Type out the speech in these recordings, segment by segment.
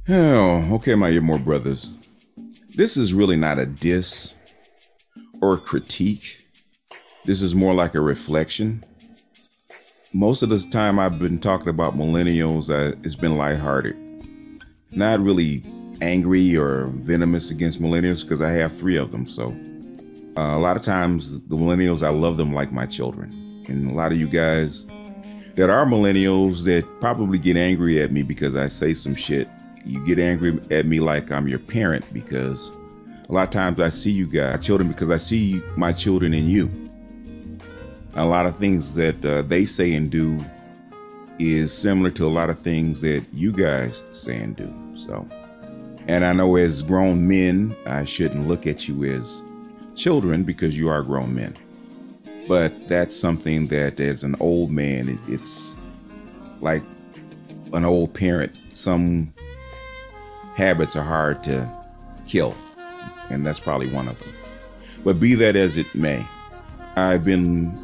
Oh, okay, my more brothers. This is really not a diss or a critique. This is more like a reflection. Most of the time I've been talking about millennials, it's been lighthearted. Not really angry or venomous against millennials because I have three of them. So a lot of times the millennials, I love them like my children. And a lot of you guys that are millennials that probably get angry at me because I say some shit. You get angry at me like I'm your parent because a lot of times I see you guys, children, because I see my children in you. A lot of things that they say and do is similar to a lot of things that you guys say and do. So, and I know as grown men, I shouldn't look at you as children because you are grown men. But that's something that as an old man, it's like an old parent. Some habits are hard to kill, and that's probably one of them. But be that as it may, I've been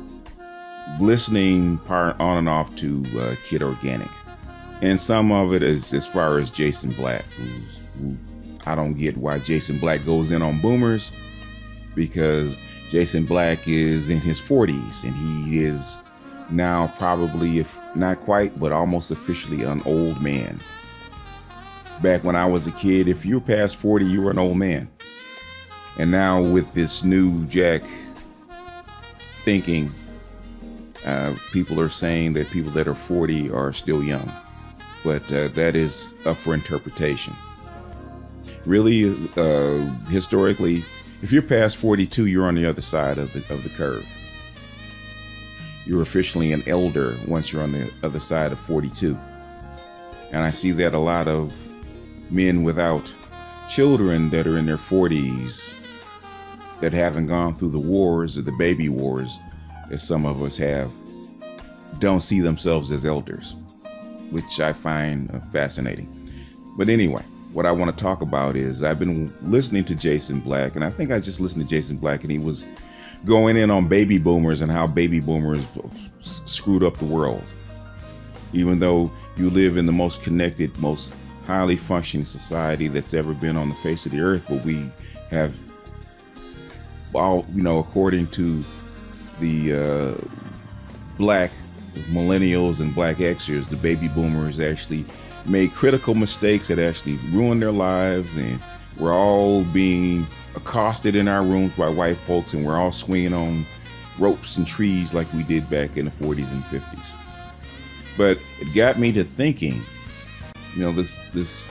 listening on and off to Kid Organic, and some of it is as far as Jason Black, who I don't get why Jason Black goes in on boomers, because Jason Black is in his 40s and he is now probably, if not quite, but almost officially an old man. Back when I was a kid, if you were past 40, you were an old man. And now with this new Jack thinking, people are saying that people that are 40 are still young. But that is up for interpretation. Really, historically, if you're past 42, you're on the other side of the curve. You're officially an elder once you're on the other side of 42. And I see that a lot of men without children that are in their 40s that haven't gone through the wars or the baby wars as some of us have don't see themselves as elders, which I find fascinating. But anyway, what I want to talk about is I've been listening to Jason Black, and I think I just listened to Jason Black, and he was going in on baby boomers and how baby boomers screwed up the world. Even though you live in the most connected, most highly functioning society that's ever been on the face of the earth, but we have all, according to the black millennials and black Xers, the baby boomers actually made critical mistakes that actually ruined their lives, and we're all being accosted in our rooms by white folks, and we're all swinging on ropes and trees like we did back in the 40s and 50s. But it got me to thinking, this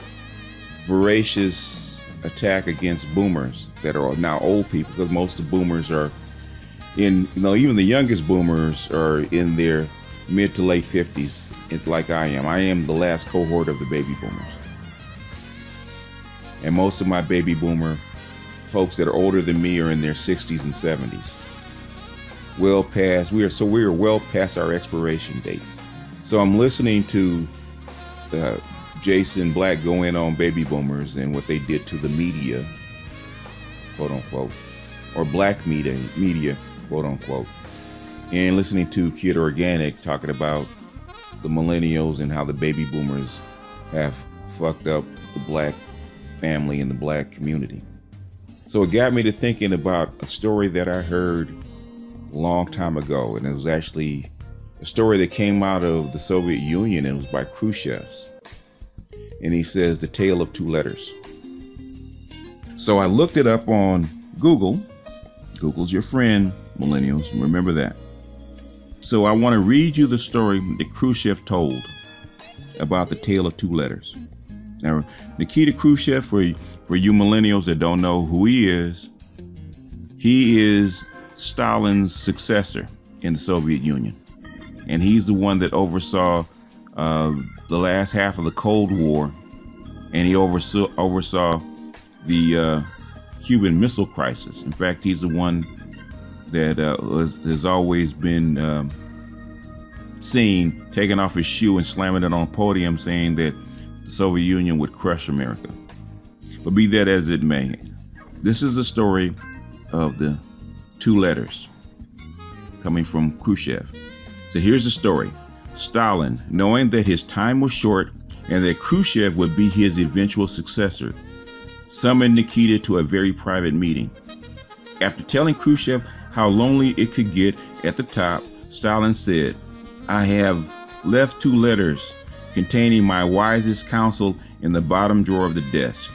voracious attack against boomers that are now old people, because most of the boomers are in, even the youngest boomers are in their mid to late 50s, like I am. I am the last cohort of the baby boomers. And most of my baby boomer folks that are older than me are in their 60s and 70s. We are well past our expiration date. So I'm listening to Jason Black go in on baby boomers and what they did to the media, quote unquote, or black media, quote unquote, and listening to Kid Organic talking about the millennials and how the baby boomers have fucked up the black family and the black community. So it got me to thinking about a story that I heard a long time ago, and it was actually a story that came out of the Soviet Union. It was by Khrushchev, and he says the tale of two letters. So I looked it up on Google. Google's your friend, millennials, remember that. So I want to read you the story that Khrushchev told about the tale of two letters. Now, Nikita Khrushchev, for you millennials that don't know who he is Stalin's successor in the Soviet Union. And he's the one that oversaw the last half of the Cold War, and he oversaw the Cuban Missile Crisis. In fact, he's the one that has always been seen taking off his shoe and slamming it on a podium, saying that the Soviet Union would crush America. But be that as it may, this is the story of the two letters coming from Khrushchev. So here's the story. Stalin, knowing that his time was short and that Khrushchev would be his eventual successor, summoned Nikita to a very private meeting. After telling Khrushchev how lonely it could get at the top, Stalin said, "I have left 2 letters containing my wisest counsel in the bottom drawer of the desk.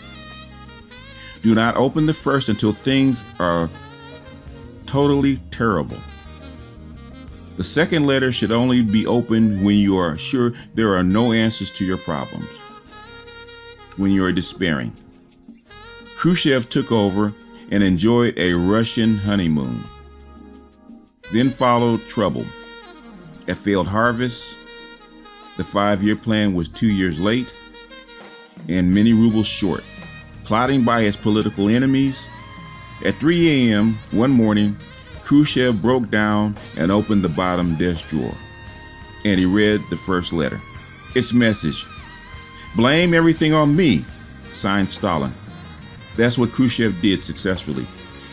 Do not open the first until things are totally terrible. The second letter should only be opened when you are sure there are no answers to your problems, when you are despairing." Khrushchev took over and enjoyed a Russian honeymoon. Then followed trouble, a failed harvest, the 5-year plan was 2 years late, and many rubles short. Plotting by his political enemies, at 3 a.m. one morning, Khrushchev broke down and opened the bottom desk drawer, and he read the first letter. Its message: "Blame everything on me," signed Stalin. That's what Khrushchev did successfully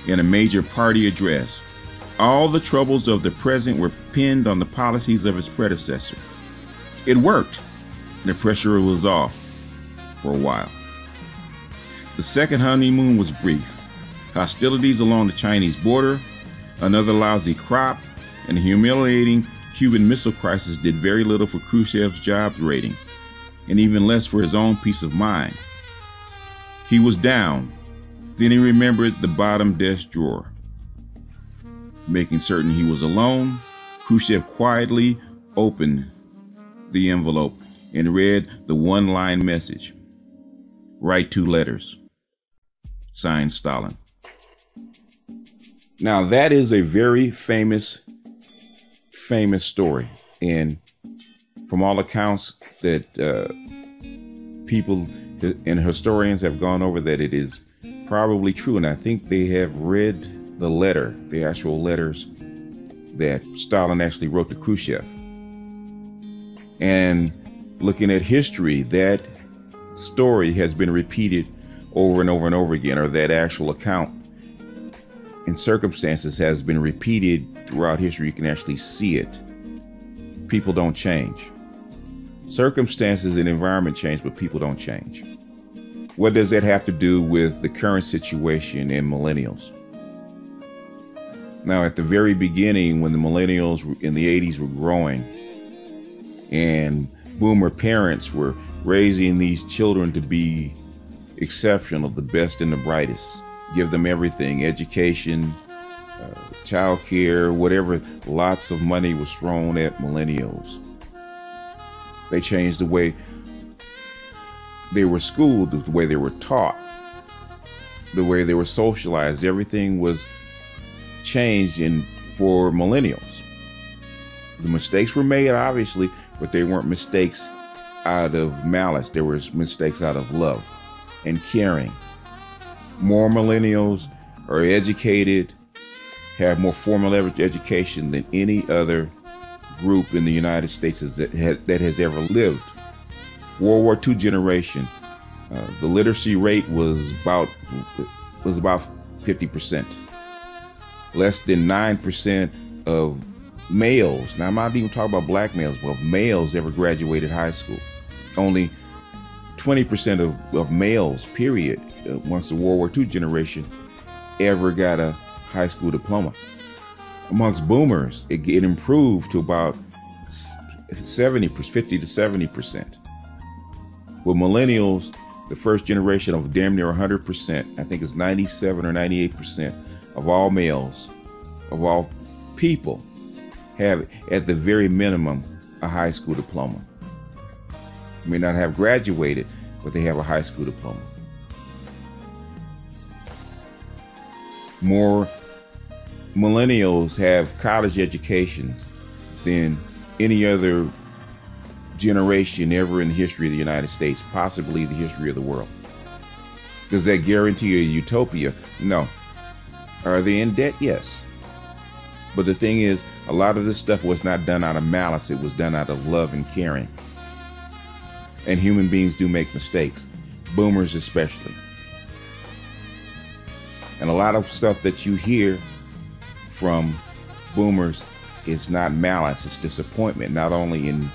in a major party address. All the troubles of the present were pinned on the policies of his predecessor. It worked. The pressure was off for a while. The second honeymoon was brief. Hostilities along the Chinese border, another lousy crop, and a humiliating Cuban Missile Crisis did very little for Khrushchev's job rating, and even less for his own peace of mind. He was down. Then he remembered the bottom desk drawer. Making certain he was alone, Khrushchev quietly opened the envelope and read the one-line message: "Write 2 letters. Signed, Stalin." Now that is a very famous story, and from all accounts that people and historians have gone over, that it is probably true, and I think they have read the letter, the actual letters that Stalin actually wrote to Khrushchev. And looking at history, that story has been repeated over and over and over again, or that actual account in circumstances has been repeated throughout history. You can actually see it. People don't change. Circumstances and environment change, but people don't change. What does that have to do with the current situation in millennials? Now, at the very beginning, when the millennials in the 80s were growing, and boomer parents were raising these children to be exceptional, the best and the brightest, give them everything, education, child care, whatever, lots of money was thrown at millennials. They changed the way they were schooled, the way they were taught, the way they were socialized. Everything was changed for millennials. The mistakes were made, obviously, but they weren't mistakes out of malice. There were mistakes out of love and caring. More millennials are educated, have more formal education than any other group in the United States that has ever lived. World War II generation, the literacy rate was about 50%. Less than 9% of males, now I'm not even talking about black males, but of males ever graduated high school. Only 20% of males, period, once the World War II generation, ever got a high school diploma. Amongst boomers, it improved to about 50 to 70%. With millennials, the first generation of damn near 100%, I think it's 97 or 98% of all males, of all people, have at the very minimum a high school diploma. May not have graduated, but they have a high school diploma. More millennials have college educations than any other generation ever in the history of the United States, possibly the history of the world. Does that guarantee a utopia? No. Are they in debt? Yes. But the thing is, a lot of this stuff was not done out of malice. It was done out of love and caring. And human beings do make mistakes, boomers especially. And a lot of stuff that you hear from boomers is not malice, it's disappointment, not only in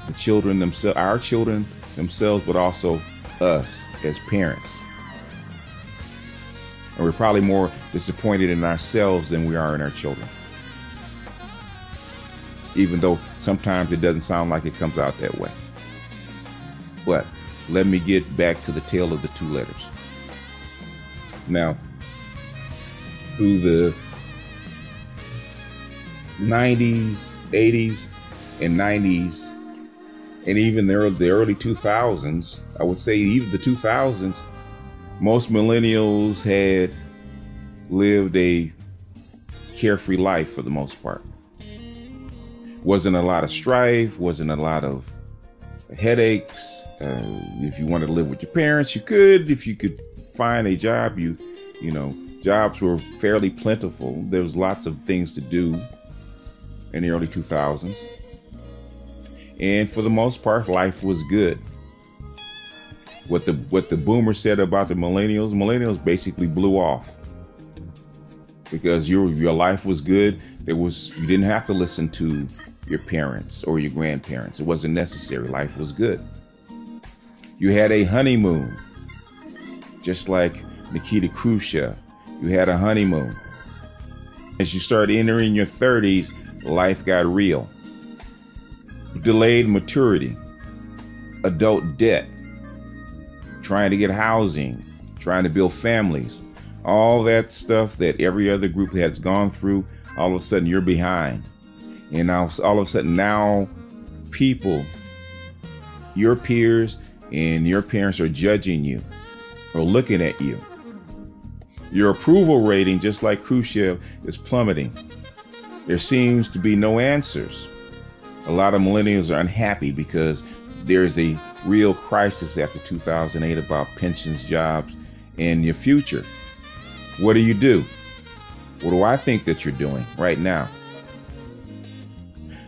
the children themselves, our children, themselves, but also us as parents. And we're probably more disappointed in ourselves than we are in our children. Even though sometimes it doesn't sound like it comes out that way. But let me get back to the tale of the two letters. Now, through the 90s, 80s, and 90s, and even the early 2000s, I would say even the 2000s, most millennials had lived a carefree life for the most part. Wasn't a lot of strife, wasn't a lot of headaches. If you wanted to live with your parents, you could. If you could find a job, you know, jobs were fairly plentiful. There was lots of things to do in the early 2000s. And for the most part, life was good. What the boomers said about the millennials basically blew off. Because your life was good. You didn't have to listen to your parents or your grandparents. It wasn't necessary. Life was good. You had a honeymoon. Just like Nikita Khrushchev, you had a honeymoon. As you start entering your 30s, life got real. Delayed maturity, adult debt, trying to get housing, trying to build families, all that stuff that every other group has gone through. All of a sudden you're behind. And now all of a sudden now people, your peers and your parents are judging you or looking at you. Your approval rating, just like Khrushchev, is plummeting. There seems to be no answers. A lot of millennials are unhappy because there's a real crisis after 2008 about pensions, jobs, and your future. What do you do? What do I think that you're doing right now?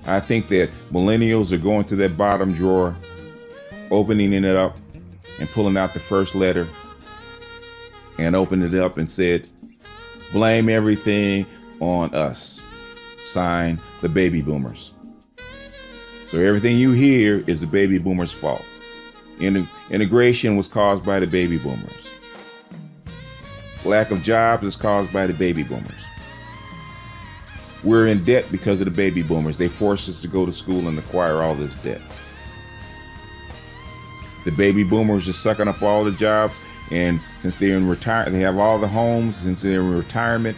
I think that millennials are going to that bottom drawer, opening it up and pulling out the first letter and opening it up and said, blame everything on us. Signed, the baby boomers. So everything you hear is the baby boomers' fault. Integration was caused by the baby boomers. Lack of jobs is caused by the baby boomers. We're in debt because of the baby boomers. They forced us to go to school and acquire all this debt. The baby boomers are sucking up all the jobs, and since they're in retirement, they have all the homes. Since they're in retirement,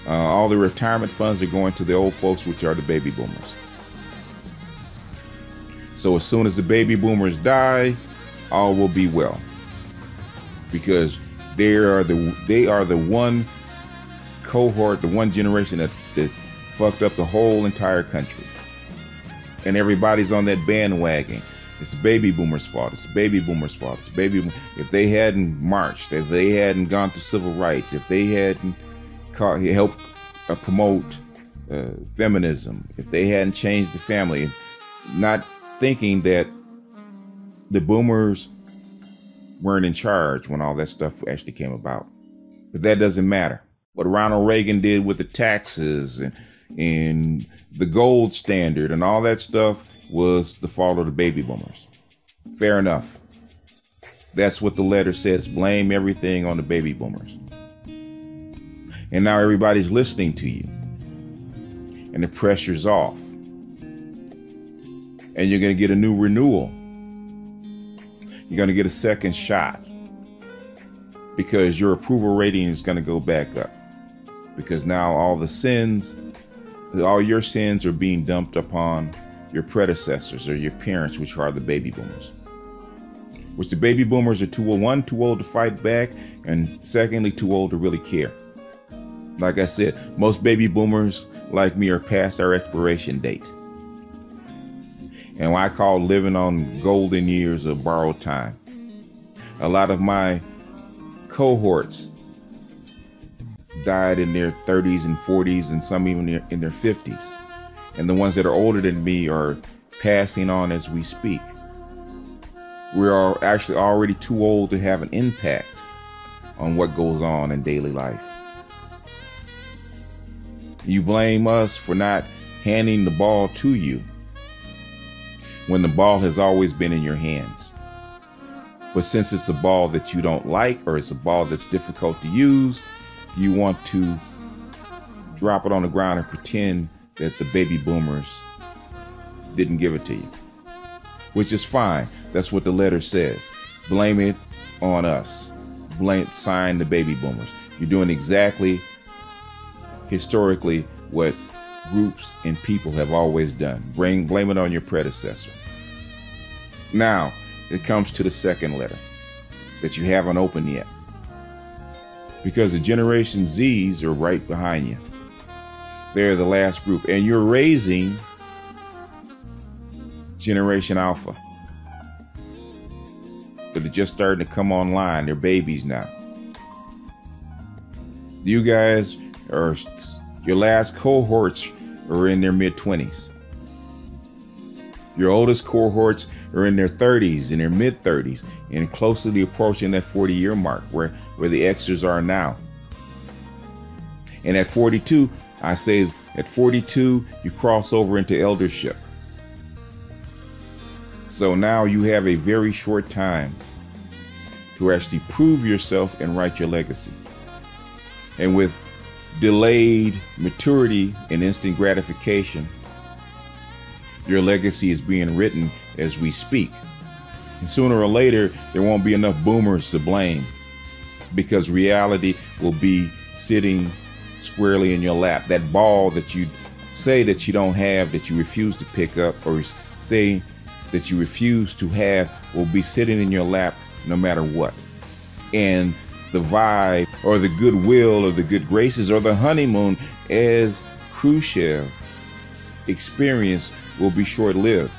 all the retirement funds are going to the old folks, which are the baby boomers. So as soon as the baby boomers die, all will be well, because they are the one cohort, the one generation that fucked up the whole entire country, and everybody's on that bandwagon. It's the baby boomers' fault. It's the baby boomers' fault. It's the baby. If they hadn't marched, if they hadn't gone through civil rights, if they hadn't helped promote feminism, if they hadn't changed the family, not thinking that the boomers weren't in charge when all that stuff actually came about. But that doesn't matter. What Ronald Reagan did with the taxes and the gold standard and all that stuff was the fault of the baby boomers. Fair enough. That's what the letter says. Blame everything on the baby boomers. And now everybody's listening to you. And the pressure's off. And you're going to get a new renewal. You're going to get a second shot. Because your approval rating is going to go back up. Because now all your sins are being dumped upon your predecessors or your parents, which are the baby boomers. Which the baby boomers are too old to fight back, and secondly, too old to really care. Like I said, most baby boomers like me are past our expiration date. And I call living on golden years of borrowed time. A lot of my cohorts died in their 30s and 40s, and some even in their 50s. And the ones that are older than me are passing on as we speak. We are actually already too old to have an impact on what goes on in daily life. You blame us for not handing the ball to you when the ball has always been in your hands. But since it's a ball that you don't like, or it's a ball that's difficult to use, you want to drop it on the ground and pretend that the baby boomers didn't give it to you, which is fine. That's what the letter says. Blame it on us. Sign the baby boomers. You're doing exactly historically what groups and people have always done. Blame it on your predecessor. Now, it comes to the second letter that you haven't opened yet, because the Generation Zs are right behind you. They're the last group, and you're raising Generation Alpha. That are just starting to come online. They're babies now. You guys are, your last cohorts are in their mid-20s. Your oldest cohorts are in their 30s, in their mid-30s, and closely approaching that 40-year mark where the Xers are now. And at 42, I say at 42, you cross over into eldership. So now you have a very short time to actually prove yourself and write your legacy. And with delayed maturity and instant gratification, your legacy is being written as we speak. And sooner or later, there won't be enough boomers to blame, because reality will be sitting squarely in your lap. That ball that you say that you don't have, that you refuse to pick up, or say that you refuse to have, will be sitting in your lap no matter what. And the vibe or the goodwill or the good graces or the honeymoon as Khrushchev experienced will be short-lived.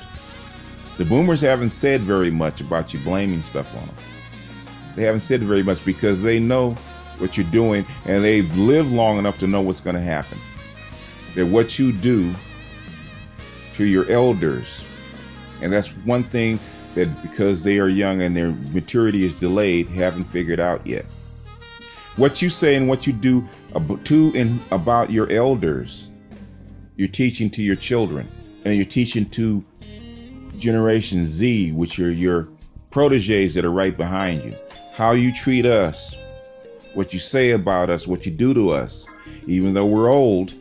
The boomers haven't said very much about you blaming stuff on them. They haven't said very much because they know what you're doing, and they've lived long enough to know what's going to happen. That what you do to your elders, and that's one thing that, because they are young and their maturity is delayed, haven't figured out yet. What you say and what you do to and about your elders, you're teaching to your children, and you're teaching to Generation Z, which are your proteges that are right behind you. How you treat us, what you say about us, what you do to us, even though we're old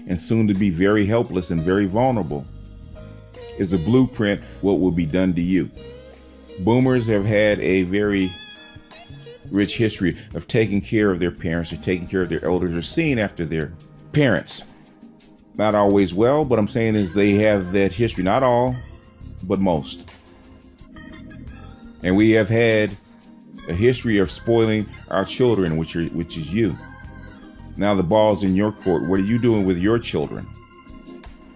and soon to be very helpless and very vulnerable, is a blueprint what will be done to you. Boomers have had a very rich history of taking care of their parents, or taking care of their elders, or seeing after their parents. Not always well, but I'm saying is they have that history. Not all, but most. And we have had a history of spoiling our children, which is you. Now the ball's in your court. What are you doing with your children?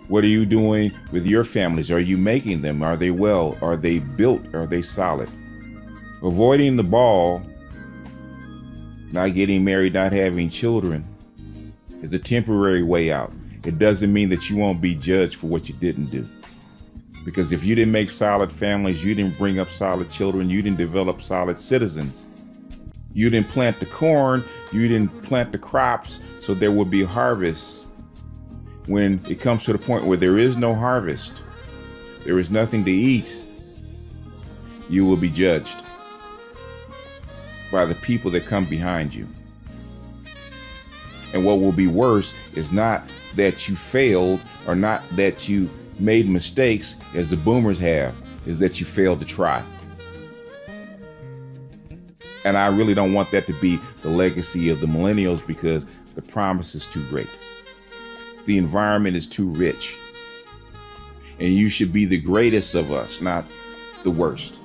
What are you doing with your families? Are you making them? Are they well? Are they built? Are they solid? Avoiding the ball, not getting married, not having children, is a temporary way out. It doesn't mean that you won't be judged for what you didn't do. Because if you didn't make solid families, you didn't bring up solid children, you didn't develop solid citizens, you didn't plant the corn, you didn't plant the crops, so there will be harvest. When it comes to the point where there is no harvest, there is nothing to eat, you will be judged by the people that come behind you. And what will be worse is not that you failed, or not that you made mistakes as the boomers have, is that you failed to try. And I really don't want that to be the legacy of the millennials, because the promise is too great. The environment is too rich. And you should be the greatest of us, not the worst.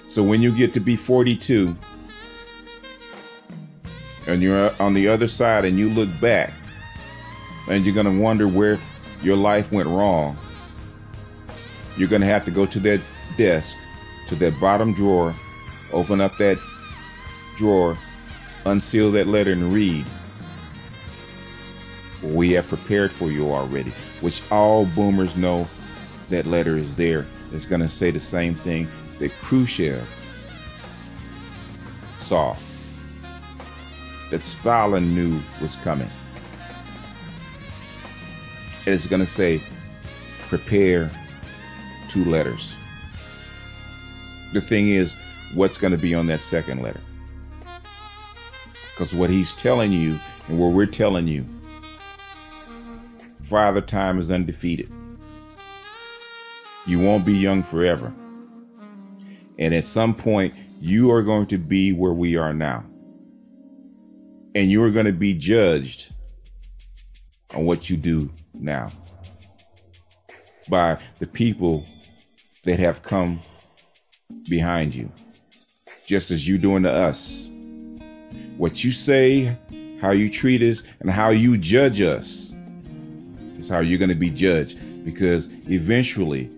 So when you get to be 42 and you're on the other side and you look back, and you're going to wonder where your life went wrong, you're going to have to go to that desk, to that bottom drawer, open up that drawer, unseal that letter, and read. We have prepared for you already, which all boomers know that letter is there. It's going to say the same thing that Khrushchev saw, that Stalin knew was coming. It's going to say, prepare 2 letters. the thing is, what's going to be on that second letter? Because what he's telling you and what we're telling you, Father Time is undefeated. You won't be young forever. And at some point, you are going to be where we are now. And you are going to be judged on what you do now by the people that have come behind you, just as you're doing to us. What you say, how you treat us, and how you judge us is how you're going to be judged, because eventually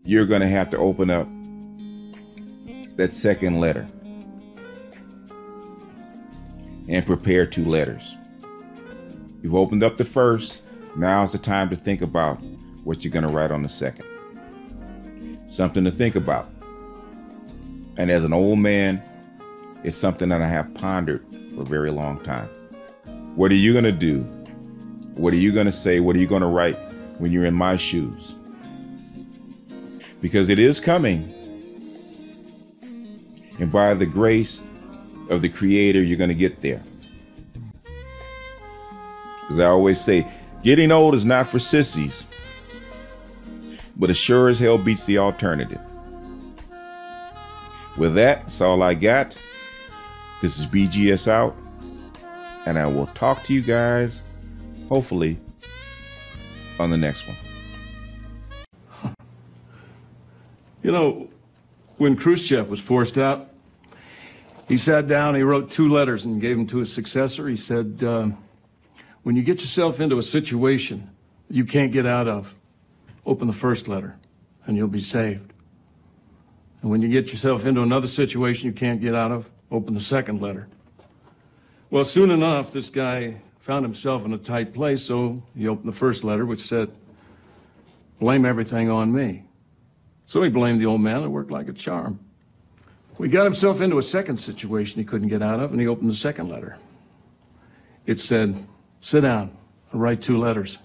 you're going to have to open up that second letter and prepare 2 letters. You've opened up the first. Now's the time to think about what you're going to write on the second. Something to think about. And as an old man, it's something that I have pondered for a very long time. What are you going to do? What are you going to say? What are you going to write when you're in my shoes? Because it is coming. And by the grace of the Creator, you're going to get there. Because I always say, getting old is not for sissies, but it sure as hell beats the alternative. With that, that's all I got. This is BGS out, and I will talk to you guys, hopefully, on the next one. You know, when Khrushchev was forced out, he sat down, he wrote 2 letters and gave them to his successor. He said, when you get yourself into a situation you can't get out of, open the first letter and you'll be saved. And when you get yourself into another situation you can't get out of, open the second letter. Well, soon enough, this guy found himself in a tight place, so he opened the first letter, which said, blame everything on me. So he blamed the old man. It worked like a charm. He got himself into a second situation he couldn't get out of, and he opened the second letter. It said, sit down and write 2 letters.